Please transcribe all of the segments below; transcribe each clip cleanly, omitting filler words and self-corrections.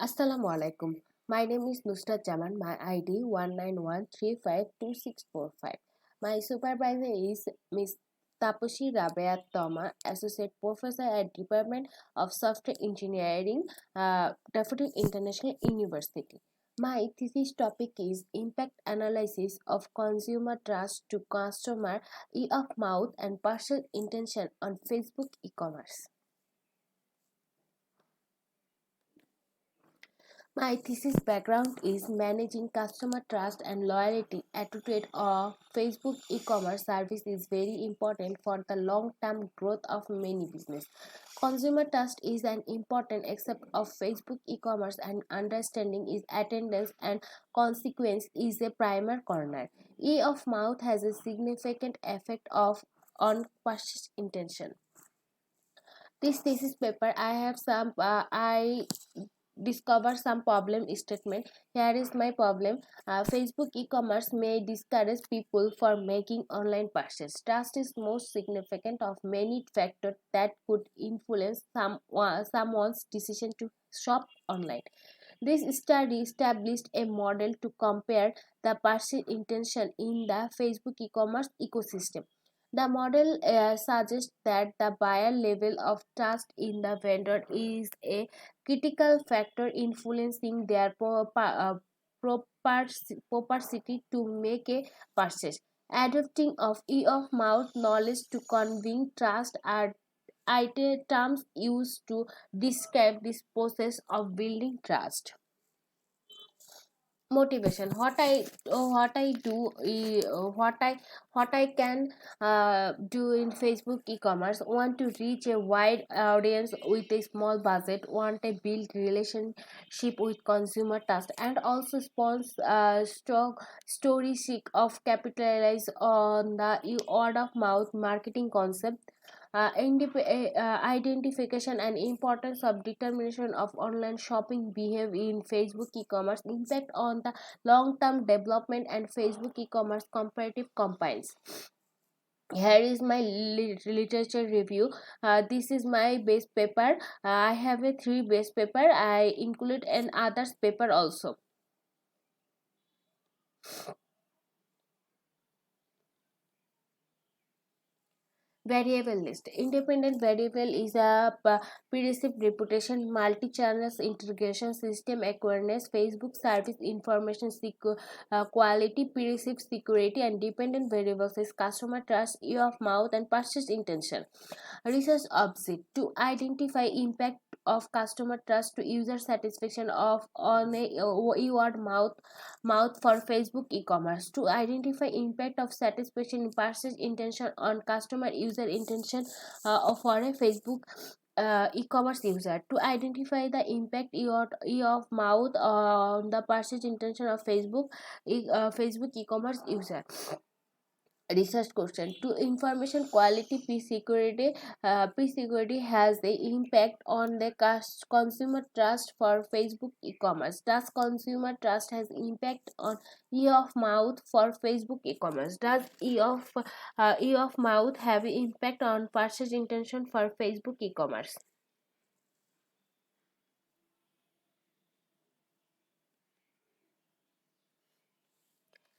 Assalamu alaikum. My name is Nusrat Jaman. My ID 191352645. My supervisor is Miss Tapushi Rabea Toma, Associate Professor at Department of Software Engineering, Daffodil International University. My thesis topic is Impact Analysis of Consumer Trust to Customer E of Mouth and Purchase Intention on Facebook e-commerce. My thesis background is managing customer trust and loyalty attitude of Facebook e-commerce service is very important for the long-term growth of many business. Consumer trust is an important aspect of Facebook e-commerce and understanding its attendance and consequence is a primary corner. E of mouth has a significant effect of on purchase intention. This thesis paper I discover some problem statement. Here is my problem. Facebook e-commerce may discourage people from making online purchase. Trust is most significant of many factors that could influence someone's decision to shop online. This study established a model to compare the purchase intention in the Facebook e-commerce ecosystem. The model suggests that the buyer level of trust in the vendor is a critical factor influencing their propensity to make a purchase. Adopting of e-of-mouth knowledge to convey trust are terms used to describe this process of building trust. Motivation. What I can do in Facebook e-commerce. Want to reach a wide audience with a small budget. Want to build relationship with consumer trust and also sponsor story seek of capitalize on the word of mouth marketing concept. Identification and importance of determination of online shopping behavior in Facebook e-commerce impact on the long-term development and Facebook e-commerce comparative combines. Here is my literature review. This is my base paper. I have a 3 base paper. I include an others paper also. Variable list. Independent variable is a perceived reputation, multi-channels integration, system awareness, Facebook service information quality, perceived security, and dependent variables is customer trust, ear of mouth, and purchase intention. Research object to identify impact of customer trust to user satisfaction of on a word mouth for Facebook e-commerce to identify impact of satisfaction in purchase intention on customer user intention for a Facebook e-commerce user to identify the impact of mouth on the purchase intention of Facebook e-commerce user. Research question to information quality. P security has the impact on the consumer trust for Facebook e-commerce. Does consumer trust has impact on e of mouth for Facebook e-commerce? Does e of mouth have impact on purchase intention for Facebook e-commerce?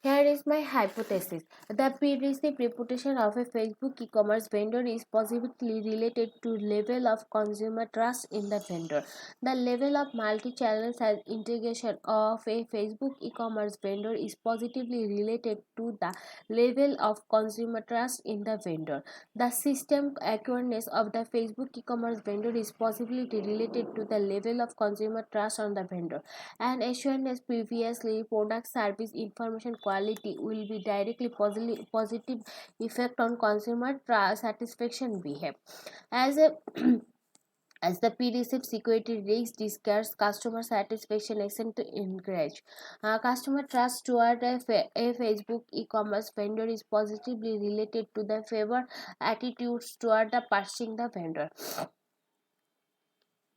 Here is my hypothesis. The perceived reputation of a Facebook e-commerce vendor is positively related to level of consumer trust in the vendor. The level of multi-channel integration of a Facebook e-commerce vendor is positively related to the level of consumer trust in the vendor. The system awareness of the Facebook e-commerce vendor is positively related to the level of consumer trust on the vendor. And assurance previously product service information quality will be directly positive effect on consumer satisfaction behavior as a as the PDCF security risk discards customer satisfaction extent to encourage. Customer trust toward a Facebook e-commerce vendor is positively related to the favor attitudes toward the purchasing the vendor.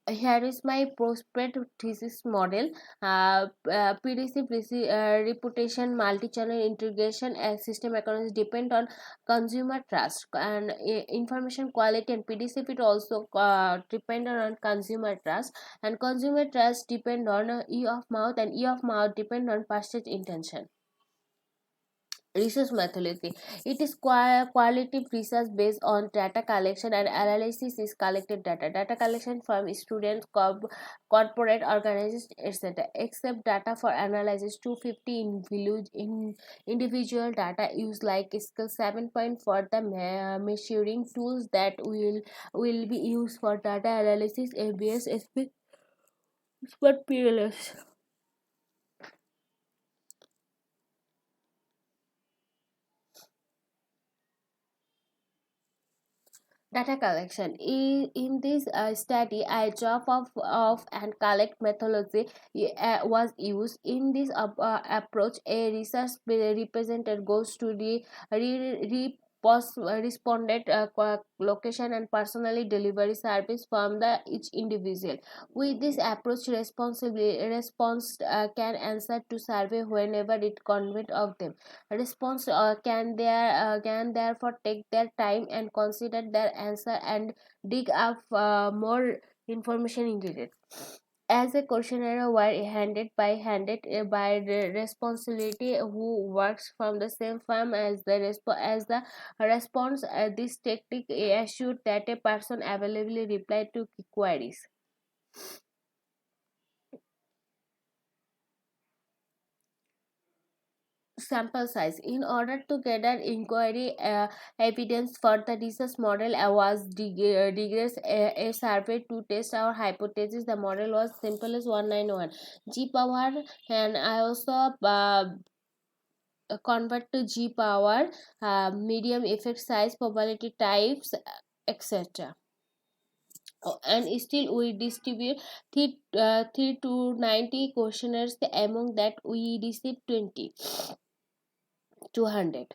Here is my prospect thesis model. PDC reputation, multi-channel integration, and system economics depend on consumer trust and information quality, and PDC it also depend on consumer trust, and consumer trust depend on e of mouth, and e of mouth depend on purchase intention. Research methodology. It is qualitative research based on data collection and analysis is collected data. Data collection from students, corporate organizations, etc. Except data for analysis 250 in individual data use like skill 7 for the measuring tools that will be used for data analysis, ABS, SP, but PLS. Data collection. In this study, I drop off and collect methodology was used. In this approach, a research representative goes to the responded location and personally delivery service from the each individual. With this approach, response can answer to survey whenever it convenient of them. Response can therefore take their time and consider their answer and dig up more information into it. As a questionnaire were handed by the responsibility who works from the same firm as the response, this technique assured that a person availably replied to queries. Sample size. In order to gather inquiry evidence for the research model, was digress a survey to test our hypothesis. The model was simple as 191 g power, and I also convert to g power, medium, effect size, probability types, etc. And still we distribute 3 to 90 questionnaires. Among that we received 20 200.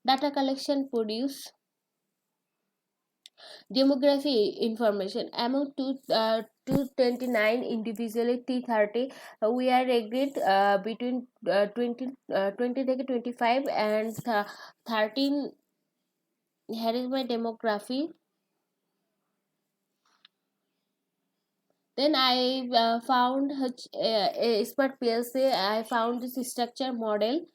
Data collection produce demography information among 229 individually 330. We are ranked between 20 থেকে 25 and 13. Here is my demography. Then I found expert PLC. I found this structure model,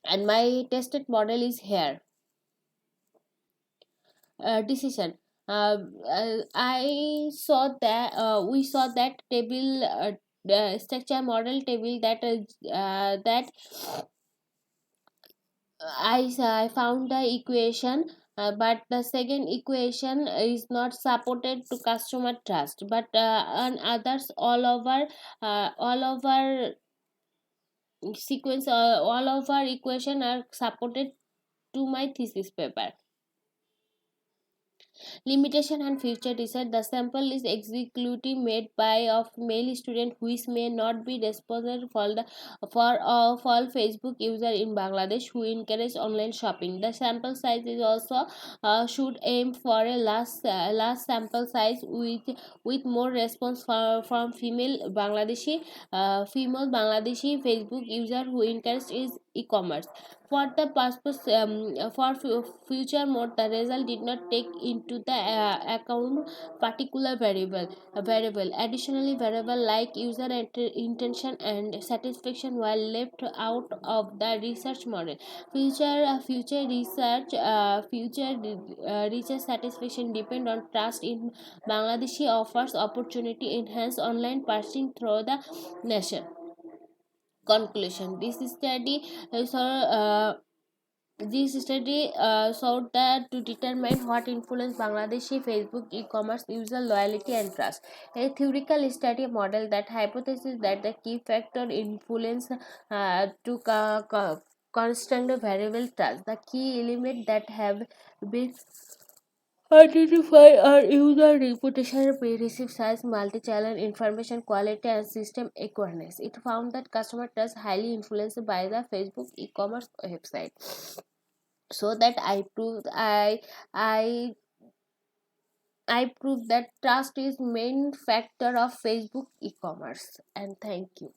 and my tested model is here. Decision. I saw that we saw that table, the structure model table that I found the equation, but the second equation is not supported to customer trust, but on others all over sequence, all of our equation are supported to my thesis paper. Limitation and future research. The sample is executive made by of male student which may not be responsible for Facebook user in Bangladesh who encourage online shopping. The sample size is also should aim for a large sample size with more response from female Bangladeshi Facebook user who encourage is e-commerce. For the purpose for future mode, the result did not take into the account particular variable. Additionally, variable like user intention and satisfaction were left out of the research model. Future research satisfaction depend on trust in Bangladeshi offers opportunity enhance online purchasing through the nation. Conclusion. This study showed that to determine what influence Bangladeshi Facebook e-commerce user loyalty and trust. A theoretical study model that hypothesis that the key factor influence to constant variable trust. The key element that have been identify our user reputation, receive size, multi-channel information quality, and system awareness. It found that customer trust highly influenced by the Facebook e-commerce website. So that I proved I I prove that trust is main factor of Facebook e-commerce. And thank you.